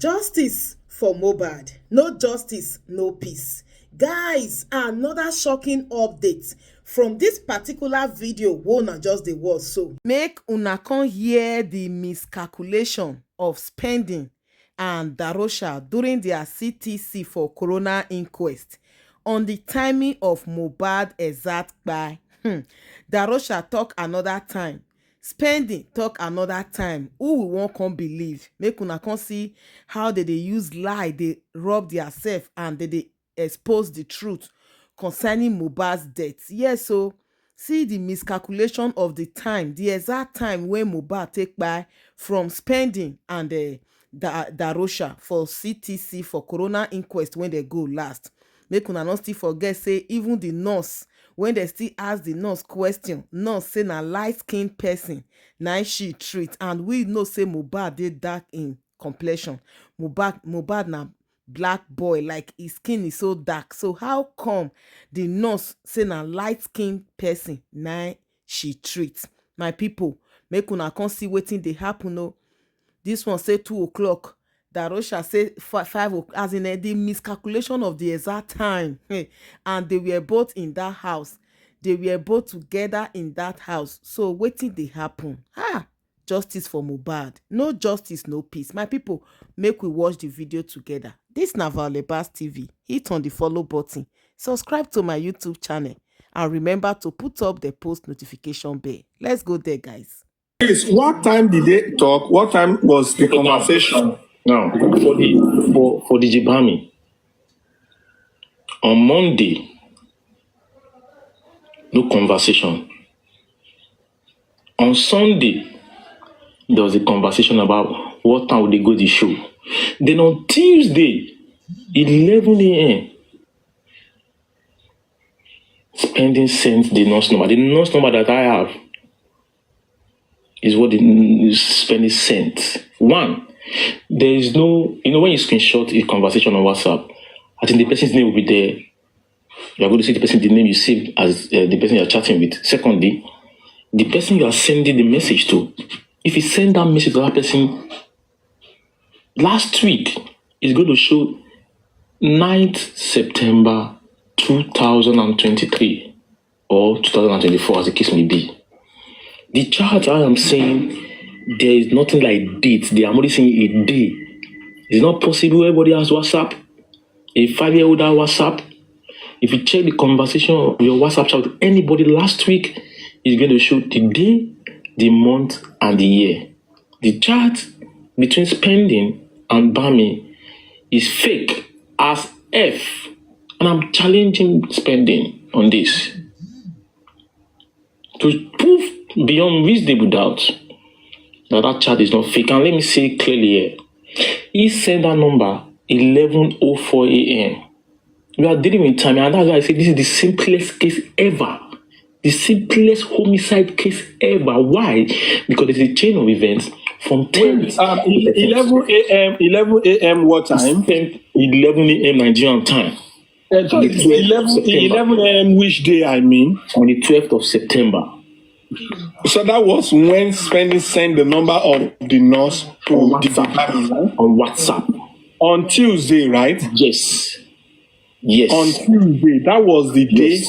Justice for MOHBAD. No justice, no peace. Guys, another shocking update from this particular video wey una just dey watch so. Make una come hear the miscalculation of spending and Darosha during their CTC for coroner inquest on the timing of MOHBAD exact kpai. Darosha talk another time. Spending talk another time. Who we wan come believe? Make una come see how they dey use lie, dey rob theirself, and they dey expose the truth concerning Mohbad's death. Yes, so see the miscalculation of the time, the exact time when Mohbad take kpai from spending and Darosha for CTC for coroner inquest when they go last. Make una no still forget say even the nurse, when they still ask the nurse question, nurse say na light skinned person na she treat, and we know say Mohbad dey dark in complexion. Mohbad na black boy, like his skin is so dark. So how come the nurse say na light skinned person na she treat? My people, make una come see wetin dey happen o. This one say 2 o'clock. Darosha say 5 o'clock, as in the miscalculation of the exact time. And they were both in that house. They were both together in that house. So wetin dey happen? Justice for Mohbad. No justice, no peace. My people, make we watch the video together. This na MOHBAD TV. Hit on the follow button. Subscribe to my YouTube channel. And remember to put up the post notification bell. Let's go there, guys. What time did they talk? What time was the conversation? Now, for the Jibami, on Monday, no conversation. On Sunday, there was a conversation about what time would they go to the show. Then on Tuesday, 11 a.m., Spending sent the nurse number. The nurse number that I have is what the Spending sent. One, there is no, when you screenshot a conversation on WhatsApp, I think the person's name will be there. You are going to see the person, the name you saved as the person you are chatting with. Secondly, the person you are sending the message to, if you send that message to that person last week, it's going to show 9th September 2023 or 2024, as the case may be. The chart I am saying, there is nothing like dates. They are only saying a day. It's not possible. Everybody has WhatsApp. A 5-year-old has WhatsApp. If you check the conversation of your WhatsApp chat with anybody last week, it's going to show the day, the month, and the year. The chart between Spending and Bami is fake as F. And I'm challenging Spending on this. To prove beyond reasonable doubt that chart is not fake. And let me say clearly here. He sent that number 11:04 a.m. We are dealing with time, and that's why I say this is the simplest case ever. The simplest homicide case ever. Why? Because it's a chain of events from 10 11 a.m. what time? 11 a.m. Nigerian time. 11 a.m. which day, I mean? On the 12th of September. So that was when Spending sent the number of the nurse to on WhatsApp. On Tuesday, right? Yes. Yes. On Tuesday, that was the day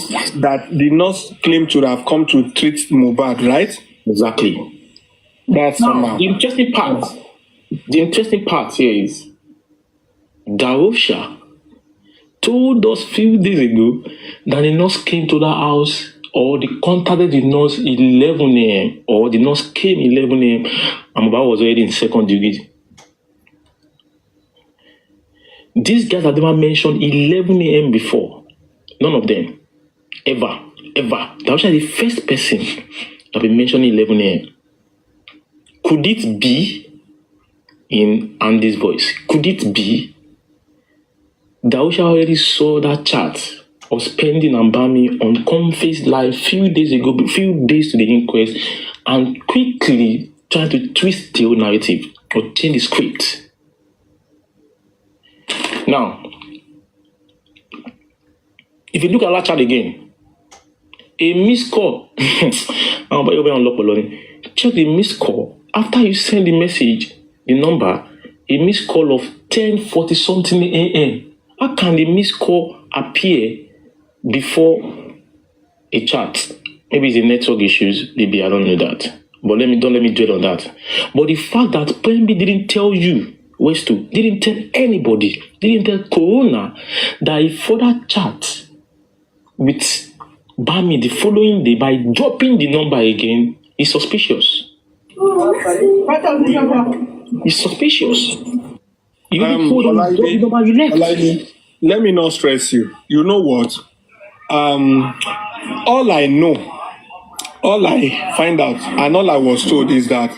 that the nurse claimed to have come to treat Mohbad, right? Exactly. That's now, the interesting part here is Darosha told us a few days ago that the nurse came to the house, or they contacted the nurse 11 a.m. or the nurse came 11 a.m. and Mohbad was already in second degree. These guys have never mentioned 11 a.m. before. None of them. Ever. Darosha is the first person to be mentioning 11 a.m. Could it be, in Andy's voice, could it be Darosha already saw that chart of Spending and Bami on Conface Live few days to the inquest, and quickly trying to twist the whole narrative or change the script? Now, if you look at that chart again, a missed call. Check the missed call. After you send the message, the number, a missed call of 10:40 something a.m. How can the missed call appear before a chat? Maybe it's the network issues, maybe I don't know that. But don't let me dwell on that. But the fact that PNB didn't tell you, Westo, didn't tell anybody, didn't tell Corona that he further chat with Bami the following day by dropping the number again is suspicious. It's suspicious. You didn't put on the number you left. Let me not stress you. You know what? All I find out, and all I was told is that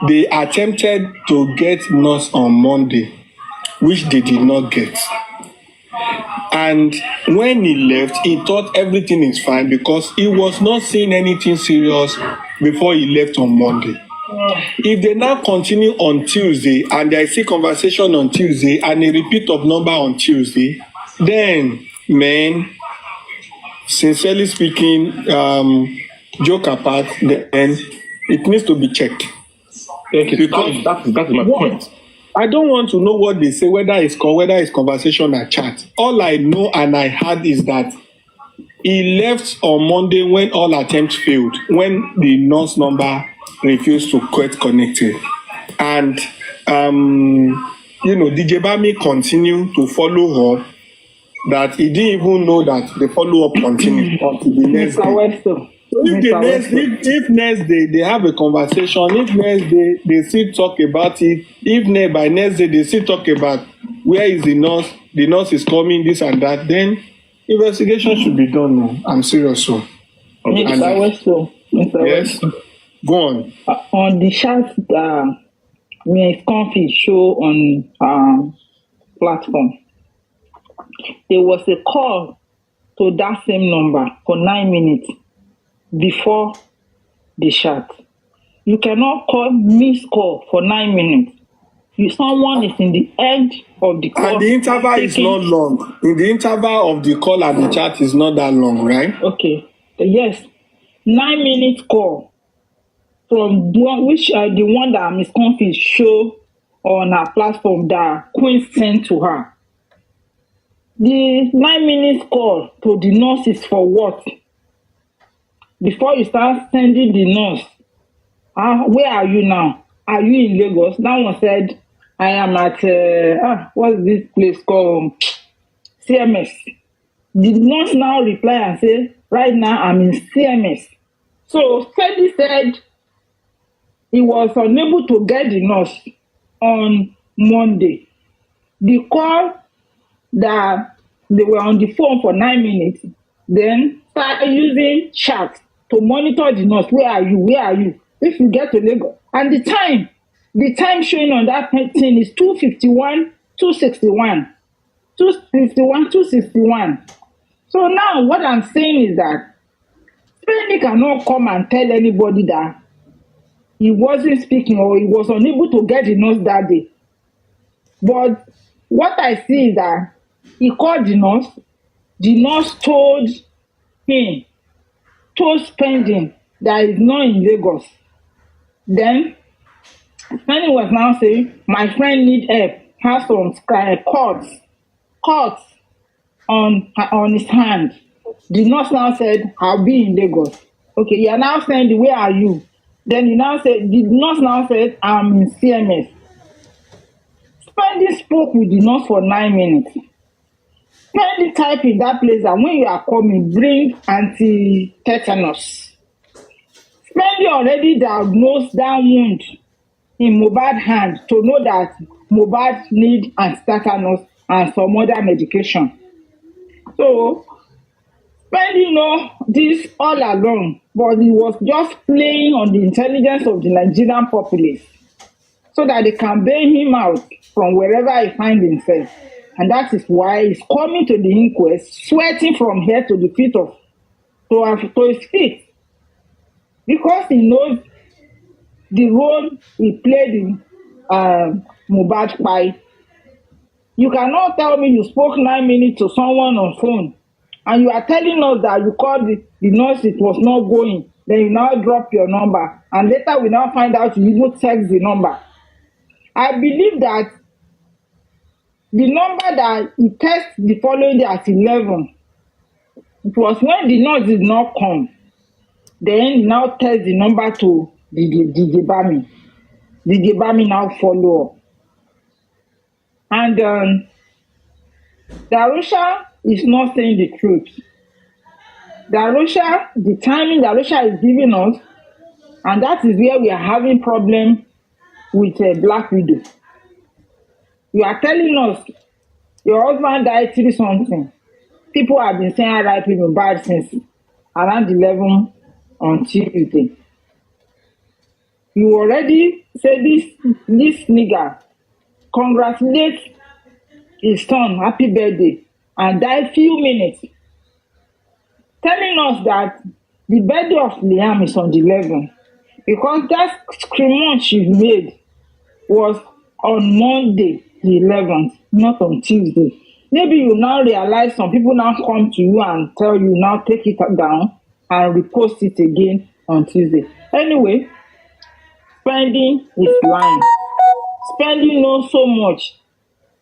they attempted to get nurse on Monday, which they did not get. And when he left, he thought everything is fine because he was not seeing anything serious before he left on Monday. If they now continue on Tuesday and there is a conversation on Tuesday and a repeat of number on Tuesday, then, man, sincerely speaking, joke apart, then it needs to be checked. Thank you. Because that's my point. I don't want to know what they say, whether it's call, whether it's conversation or chat. All I know and I heard is that he left on Monday when all attempts failed, when the nurse number refused to get connected. And, DJ Bami continued to follow up, that he didn't even know that the follow-up continued until the next day. If next day they have a conversation, if next day they still talk about it, if by next day they still talk about where is the nurse is coming, this and that, then investigation should be done now. I'm serious. So. Mr. Westo. Yes? Go on. On the chat Miscalculation show on platform, there was a call to that same number for 9 minutes before the chat. You cannot call missed call for 9 minutes. If someone is in the edge of the call. And the interval is not long. In the interval of the call and the chat is not that long, right? Okay. Yes. 9 minutes call from the one that Miscalculation show on her platform that Queen sent to her. The 9 minutes call to the nurse is for what? Before you start sending the nurse, where are you now? Are you in Lagos? That one said, I am at, what's this place called? CMS. The nurse now reply and say, right now I'm in CMS. So Steady said he was unable to get the nurse on Monday. The call that they were on the phone for 9 minutes, then started using chat to monitor the nurse. Where are you? Where are you? If you get to Lagos. And the time showing on that thing is 2:51, 2:61. 2:51, 2:61. So now what I'm saying is that Spanish cannot come and tell anybody that he wasn't speaking or he was unable to get the nurse that day. But what I see is that he called the nurse told Spending that he's not in Lagos. Then Spending was now saying, my friend need help, has some cuts on his hand. The nurse now said, I'll be in Lagos. Okay, you are now saying, where are you? Then the nurse now said, I'm in CMS. Spending spoke with the nurse for 9 minutes. Spending type in that place that when you are coming, bring anti-tetanus. Spending already diagnosed that wound in MOHBAD hand to know that MOHBAD need anti-tetanus and some other medication. So, Spending know this all along, but he was just playing on the intelligence of the Nigerian populace so that they can bail him out from wherever he finds himself. And that is why he's coming to the inquest, sweating from head to the feet to his feet. Because he knows the role he played in MOHBAD fight. You cannot tell me you spoke 9 minutes to someone on phone and you are telling us that you called the nurse, it was not going. Then you now drop your number. And later we now find out you even text the number. I believe that the number that he tested the following day at 11, it was when the nurse did not come. Then he now test the number to DJ Bami. DJ Bami now follow up. And Darosha is not saying the truth. Darosha, the timing Darosha is giving us, and that is where we are having problem with Black Widow. You are telling us your husband died 3 something. People have been saying RIP MOHBAD since around 11 on Tuesday. You already said this nigga congratulate his son, happy birthday, and died few minutes, telling us that the birthday of Liam is on the 11th, because that scream she made was on Monday the 11th, not on Tuesday. Maybe you now realize some people now come to you and tell you now take it down and repost it again on Tuesday. Anyway, spending is lying. Spending knows so much,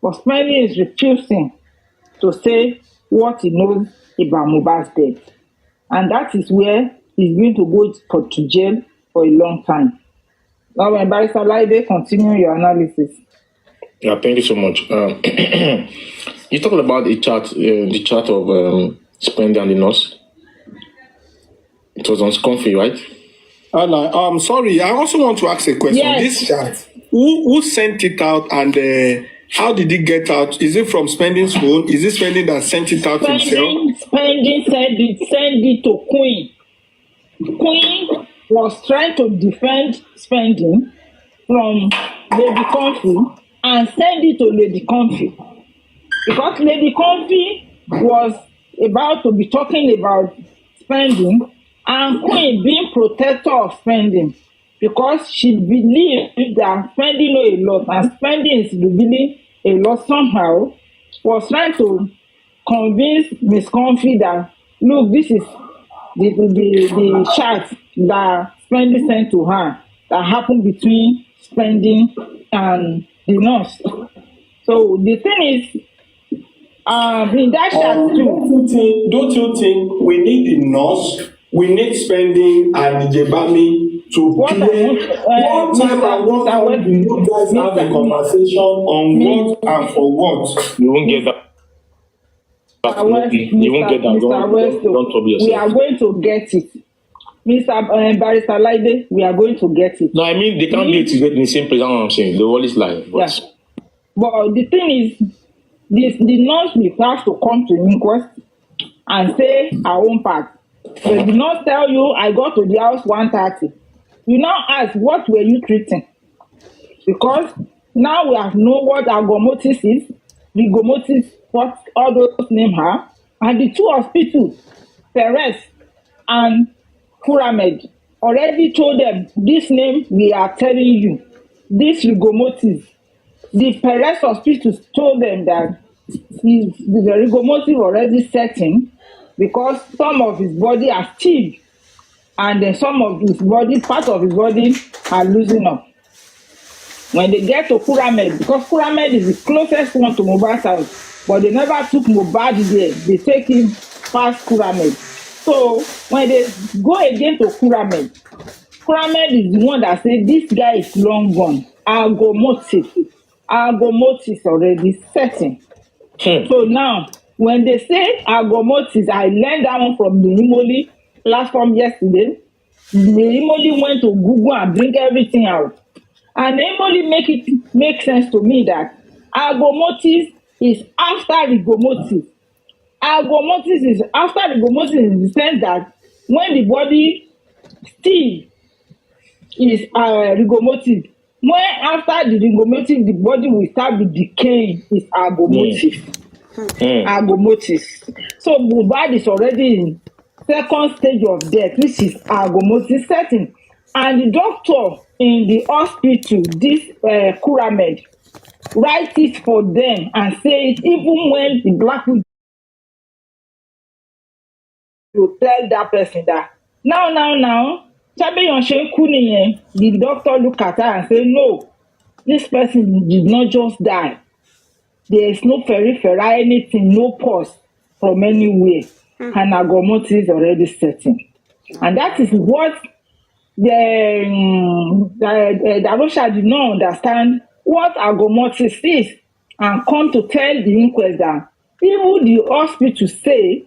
but spending is refusing to say what he knows about MOHBAD's death. And that is where he's going to go to jail for a long time. Now, when Barrister Laide, continue your analysis. Yeah, thank you so much. You talked about the chart of spending and the nurse. It was on Scomfy, right? Sorry, I also want to ask a question. Yes. This chart, who sent it out, and how did it get out? Is it from Spending's phone? Is it Spending that sent it out himself? Spending send it to Queen. Queen was trying to defend Spending from Lady Comfy and send it to Lady Comfy, because Lady Comfy was about to be talking about Spending, and Queen being protector of Spending, because she believed that Spending know a lot and Spending is revealing a lot somehow, was trying to convince Miss Comfy that, look, this is the chat that Spending sent to her that happened between Spending and the nurse. So the thing is, in that chat too. Don't you think we need the nurse, we need Spending and Jebami to play one time and one time? You guys have a conversation on what and for what? You won't get that. You won't get that. Don't trouble yourself. We are going to get it. Mr. Barrister Laide, we are going to get it. No, I mean, they can't get it in the same place. That's what I'm saying. They always lie. But... yeah. But the thing is, the nurse will have to come to inquest and say her own part. They did not tell you, I got to the house 1:30. You now ask, what were you treating? Because now we have known what Agomotis is, Rigomotis, what all those names are, and the 2 hospitals, Perez and Kuramed, already told them, this name we are telling you, this Rigomotis. The Perez hospitals told them that the Rigomotis already setting, because some of his body are still, and then some of his body, part of his body are losing up. When they get to Kuramed, because Kuramed is the closest one to MOHBAD's house, but they never took MOHBAD there. They take him past Kuramed. So when they go again to Kuramed is the one that said this guy is long gone. Agomotis already setting. So now, when they say Agomotis, I learned that one from the Imoli platform yesterday. The Imoli went to Google and bring everything out. And Imoli make sense to me that Agomotis is after Rigomotis. Agomotis is after Rigomotis in the sense that when the body still is Rigomotis, when after the Rigomotis the body will start with decaying, is Agomotis. Agomotis. So MOHBAD is already in 2nd stage of death, which is Agomotis setting. And the doctor in the hospital, this Kuramed, write it for them and say it even when the Black Widow to tell that person that now, the doctor look at her and say, no, This person did not just die. There is no peripheral, anything, no pulse from anywhere. And agomotis is already setting. And that is what the Darosha did not understand what agomotis is, and come to tell the inquest that even the hospital say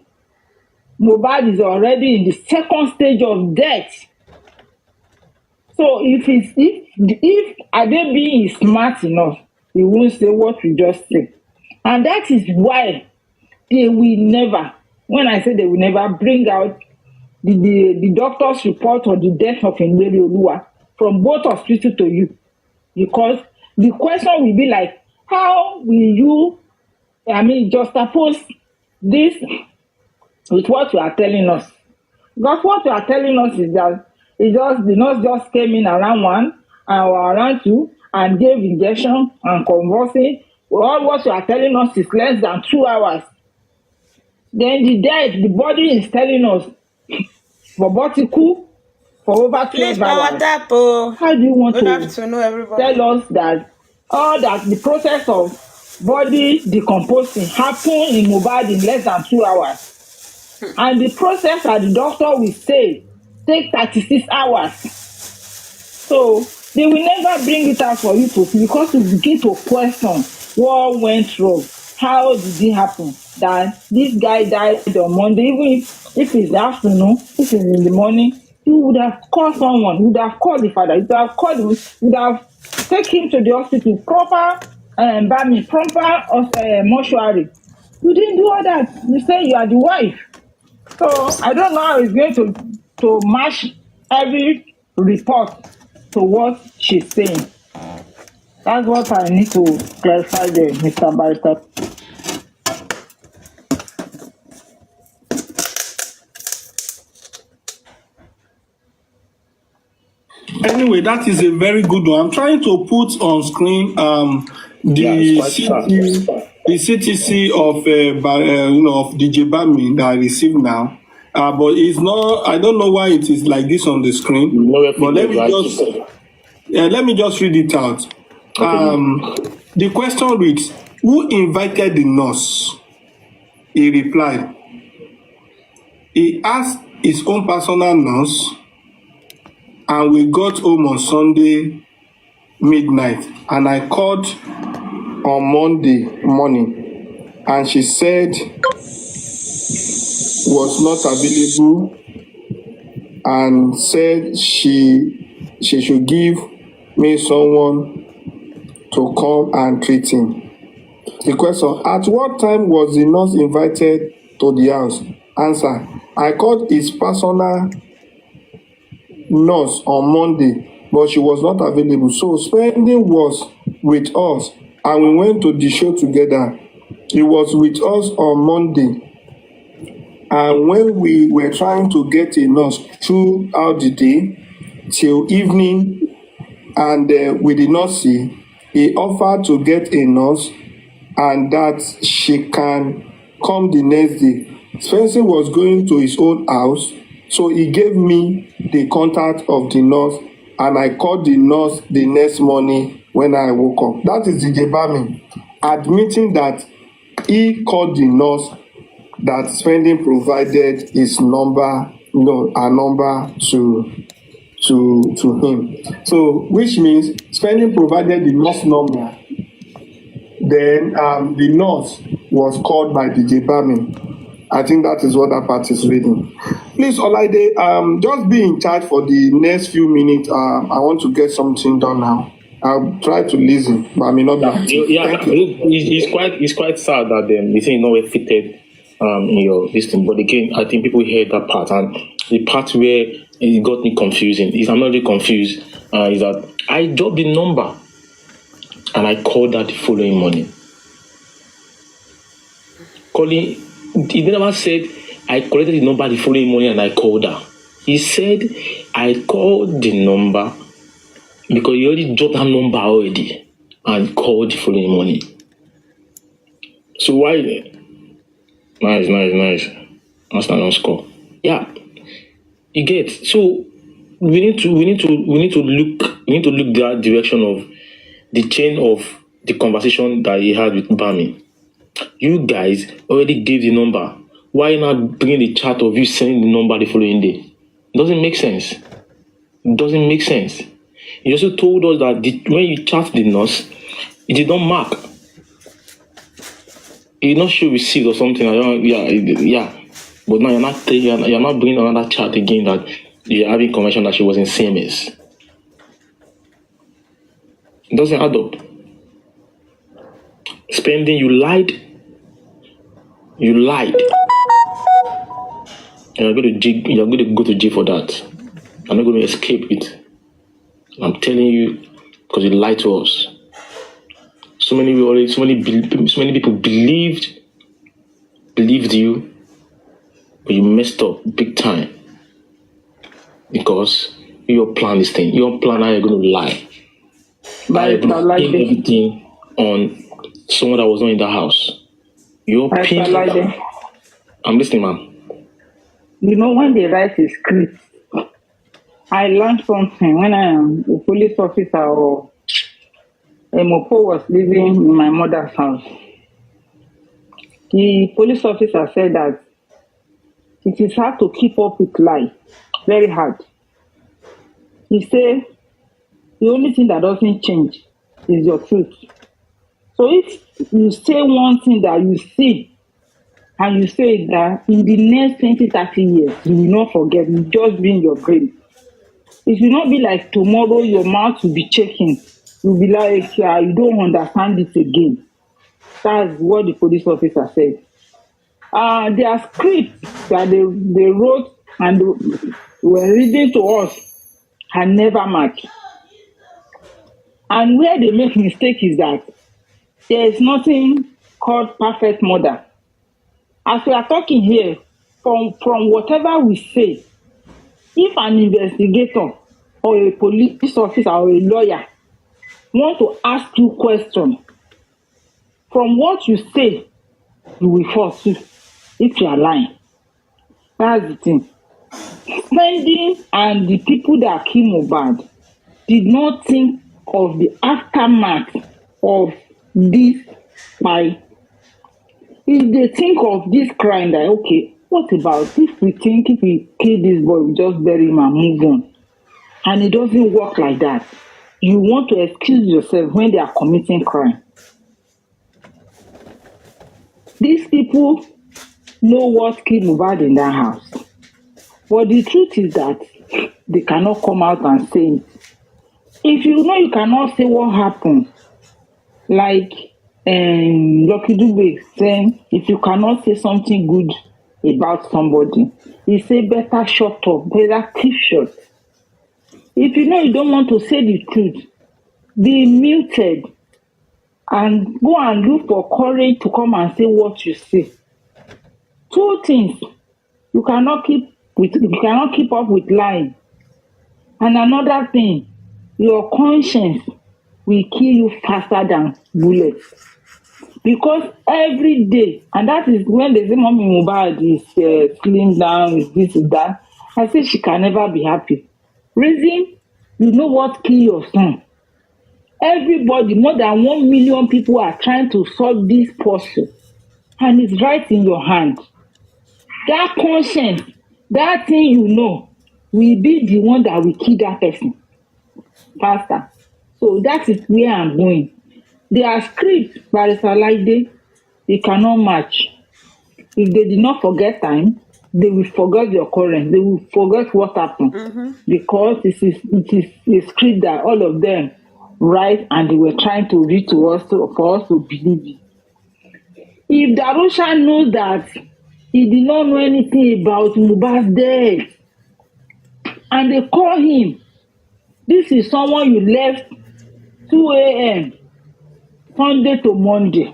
MOHBAD is already in the second stage of death. So if Adebi is smart enough, he won't say what we just said. And that is why they will never, when I say they will never, bring out the doctor's report on the death of Nderi Oluwa from both hospitals to you. Because the question will be like, how will you, juxtapose this with what you are telling us? Because what you are telling us is that the nurse just came in around 1 or around 2 and gave injection and convulsing. All what you are telling us is less than 2 hours. Then the body is telling us robotical for over 12 hours. How do you want to tell us that all that the process of body decomposing happened in MOHBAD in less than 2 hours? And the process that the doctor will say take 36 hours. So they will never bring it out for you to see, because you begin to question what went wrong. How did it happen that this guy died on Monday? Even if it's the afternoon, if it's in the morning, you would have called someone, you would have called the father, you would have called him, you would have taken him to the hospital, proper mortuary. You didn't do all that. You say you are the wife. So I don't know how it's going to match every report to what she's saying. That's what I need to clarify there, Mr. Barrister. Anyway, that is a very good one. I'm trying to put on screen the CTC of of DJ Bami that I received now. But it's not. I don't know why it is like this on the screen. But let me just read it out. The question reads: who invited the nurse? He replied, he asked his own personal nurse, and we got home on Sunday midnight, and I called on Monday morning, and she said was not available and said she should give me someone to come and treat him. The question: at what time was the nurse invited to the house? Answer: I called his personal nurse on Monday, but she was not available. So Spending was with us, and we went to the show together. He was with us on Monday, and when we were trying to get a nurse throughout the day till evening, and we did not see, he offered to get a nurse and that she can come the next day. Spencer was going to his own house, so he gave me the contact of the nurse, and I called the nurse the next morning when I woke up. That is DJ Bami admitting that he called the nurse, that Spending provided his number, a number to him. So, which means Spending provided the nurse number. Then the nurse was called by DJ Bami. I think that is what that part is reading. Please, Olaide, just be in charge for the next few minutes. I want to get something done now. I'll try to listen, but I may not be active. It's quite sad that the thing is not well fitted in your listing. But again, I think people heard that part, and the part where it got me confusing is I'm not really confused. Is that I dropped the number and I called her the following morning. He never said I collected the number the following morning and I called her. He said I called the number because he already dropped her number already and called the following morning. So why? Nice. That's not on score. Yeah, you get. So we need to look that direction of the chain of the conversation that he had with Bami. You guys already gave the number. Why not bring the chat of you sending the number the following day? Doesn't make sense. Doesn't make sense. You also told us that when you chat the nurse, it did not mark. It did not show received or something. Yeah. But now you're not bringing another chat again that you're having confirmation that she was in CMS. It doesn't add up. Spending, you lied. You lied. And you're going to go to jail for that. I'm not going to escape it. I'm telling you, because you lied to us. So many people believed you, but you messed up big time. Because your plan is thing. Your plan, how you're going to lie. But I like everything on someone that was not in the house. Your plan. like I'm listening, ma'am. You know, when they write a script, I learned something when I am a police officer or a mopo was living in my mother's house. The police officer said that it is hard to keep up with lie. Very hard. He said the only thing that doesn't change is your truth. So if you say one thing that you see, and you say that in the next 20, 30 years, you will not forget, it will just be in your brain. It will not be like tomorrow your mouth will be shaking. You'll be like, yeah, you don't understand it again. That's what the police officer said. Their script that they wrote and were reading to us had never matched. And where they make mistake is that there is nothing called perfect murder. As we are talking here, from whatever we say, if an investigator or a police officer or a lawyer want to ask you questions, from what you say, you will force you if you are lying. That's the thing. Spending and the people that killed MOHBAD did not think of the aftermath of this fight. If they think of this crime, that okay, what about if we think if we kill this boy, we just bury him and move on? And it doesn't work like that. You want to excuse yourself when they are committing crime. These people know what killed MOHBAD in that house. But the truth is that they cannot come out and say it. If you know you cannot say what happened, like Lucky Dube saying, if you cannot say something good about somebody, he say better shut up, better keep shut. If you know you don't want to say the truth, be muted and go and look for courage to come and say what you say. Two things. You cannot keep up with lying. And another thing, your conscience will kill you faster than bullets. Because every day, and that is when they say Mommy MOHBAD is slim down, is this, is that. I say she can never be happy. Reason, you know what kill your son. Everybody, more than 1 million people are trying to solve this puzzle. And it's right in your hand. That conscience, that thing you know, will be the one that will kill that person faster. So that is where I'm going. Their script, Barrister Laide, they cannot match. If they did not forget time, they will forget the occurrence. They will forget what happened. Because it is a script that all of them write and they were trying to read to us for us to believe it. If Darosha knows that he did not know anything about MOHBAD's death, and they call him, this is someone you left 2 a.m. Sunday to Monday.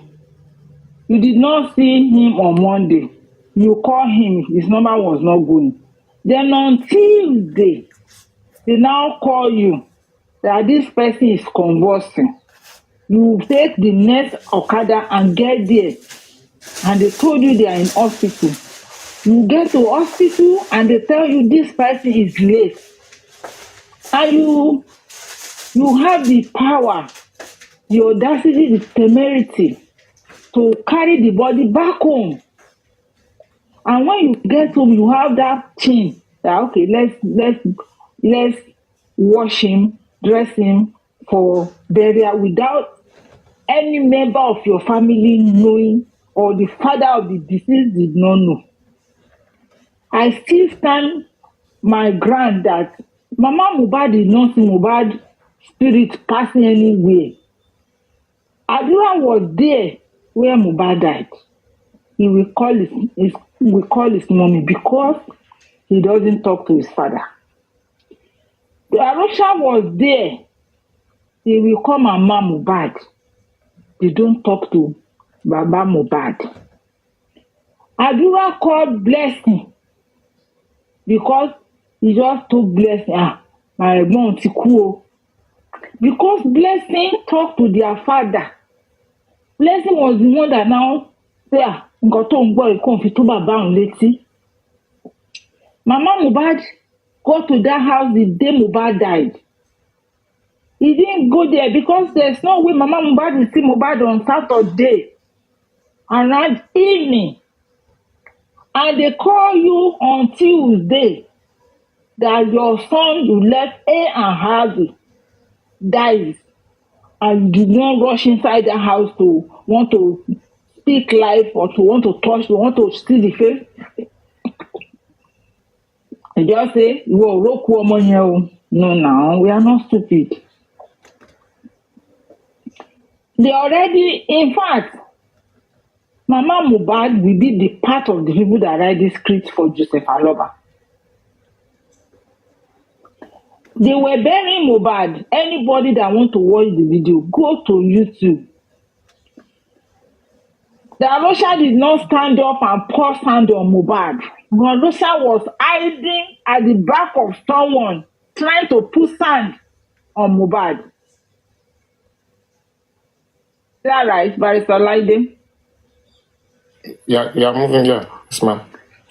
You did not see him on Monday. You call him, his number was not going. Then on Tuesday, they now call you that this person is convulsing. You take the next Okada and get there. And they told you they are in hospital. You get to hospital and they tell you this person is late. And you have the power the audacity, the temerity to carry the body back home. And when you get home, you have that thing that okay, let's wash him, dress him for burial without any member of your family knowing, or the father of the deceased did not know. I still stand my ground that Mama Mohbad did not see Mohbad spirit passing anywhere. ADURA was there where Mohbad died. He will call his mommy because he doesn't talk to his father. Darosha was there. He will call Mama Mohbad. They don't talk to Baba Mohbad. ADURA called Blessing because he just took Blessing. My mom ti kú o. Because Blessing talked to their father. Blessing was the one that now say, nǹkan tó ń gbọ́ ìkó fi tó bàbá òun létí. Mama Mohbad go to that house the day Mohbad died. He didn't go there because there's no way Mama Mohbad will see Mohbad on Saturday around evening. And they call you on Tuesday that your son you left A and Harvey dies. And you did not rush inside the house to want to speak life or to want to touch, to want to see the face. And just say, "Whoa, roku ọmọ yẹn o." No, we are not stupid. They already, in fact, Mama Mohbad will be the part of the people that write this script for Joseph Aloba. They were burying Mohbad. Anybody that want to watch the video, go to YouTube. Darosha did not stand up and pour sand on Mohbad. Darosha was hiding at the back of someone trying to put sand on Mohbad. Is that right, Barrister Laide? Yeah, moving. Yeah, yes, ma'am.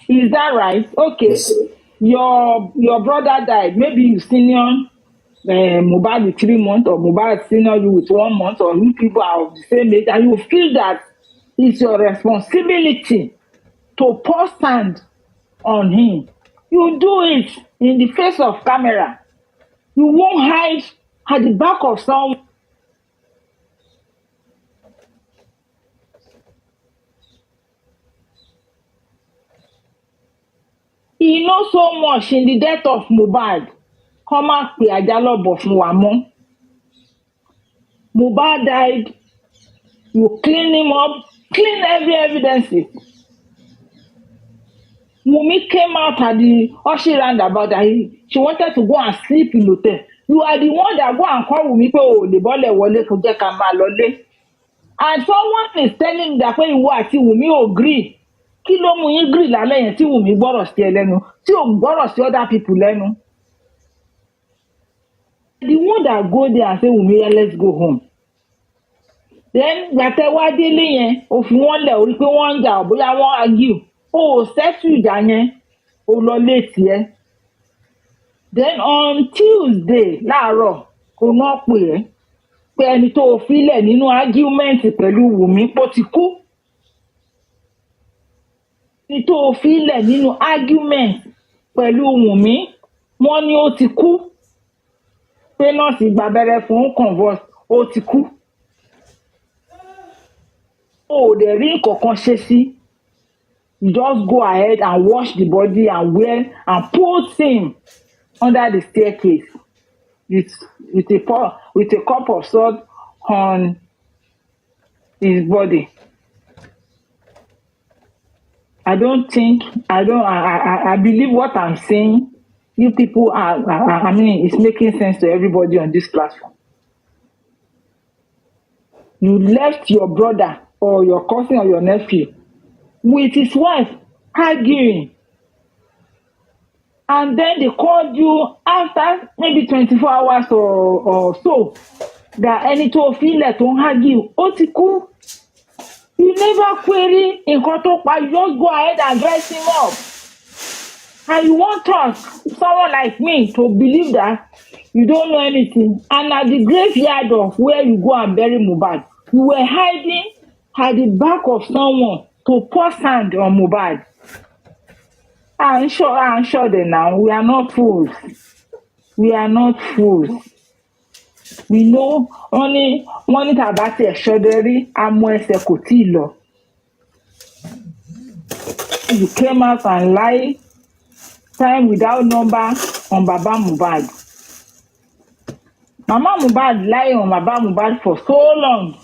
Is that right? Okay. Yes. Your brother died. Maybe you senior Mohbad with 3 months, or Mohbad senior you with 1 month, or you people are of the same age, and you feel that it's your responsibility to pour sand on him. You do it in the face of camera. You won't hide at the back of someone. He knows so much in the death of Mohbad. Come and pay Ajalobo fún wa mọ́. Mohbad died. You clean him up, clean every evidence. Wummi came out at the Oshi roundabout that she wanted to go and sleep in the hotel. You are the one that go and call Wummi pé o lè bọ́lẹ̀ wọlé kó jẹ́ ká máa lọlé. And someone is telling that pé ìwọ àti Wummi agree. Kí ló mú yín gree lálẹ́ yẹn tí Wummi gbọ́rọ̀ sí ẹ lẹ́nu, tí ò gbọ́rọ̀ sí other people lẹ́nu. The one that go there and say Wummi, let's go home. Then gbàtẹ́ wá délé yẹn, ó fi wọ́n lẹ̀ orí pé wọ́n ń jà bóyá wọ́n argue. Ó settle ìjà yẹn, ó lọ létí ẹ. Then on Tuesday láàárọ̀, kò náà pè ẹ́ pé ẹni tó filẹ̀ nínú argument pẹ̀lú Wummi pó ti kú. Ẹni tó filẹ̀ nínú argument pẹ̀lú Wummi, wọ́n ní ó ti kú. Pé nọ́ọ̀sì gba abẹ́rẹ́ fún convulse, ó ti kú. Ó dẹ̀ rí nǹkankan ṣe sí. You just go ahead and wash the body and wear and put him under the staircase with a cup of salt on his body. I believe what I'm saying. You people it's making sense to everybody on this platform. You left your brother or your cousin or your nephew with his wife arguing. And then they called you after maybe 24 hours or so that ẹni tó filẹ̀ tó ń argue, ó ti kú. You never query nǹkan tó pa, you just go ahead and dress him up. And you want us, someone like me, to believe that You don't know anything. And at the graveyard of where you go and bury Mohbad, you were hiding at the back of someone to pour sand on Mohbad. I'm sure that now we are not fools. We are not fools. We know only one about a shoddery and more secotilo. You came out and lied, time without number on Baba Mohbad. Mama Mohbad lie on Baba Mohbad for so long.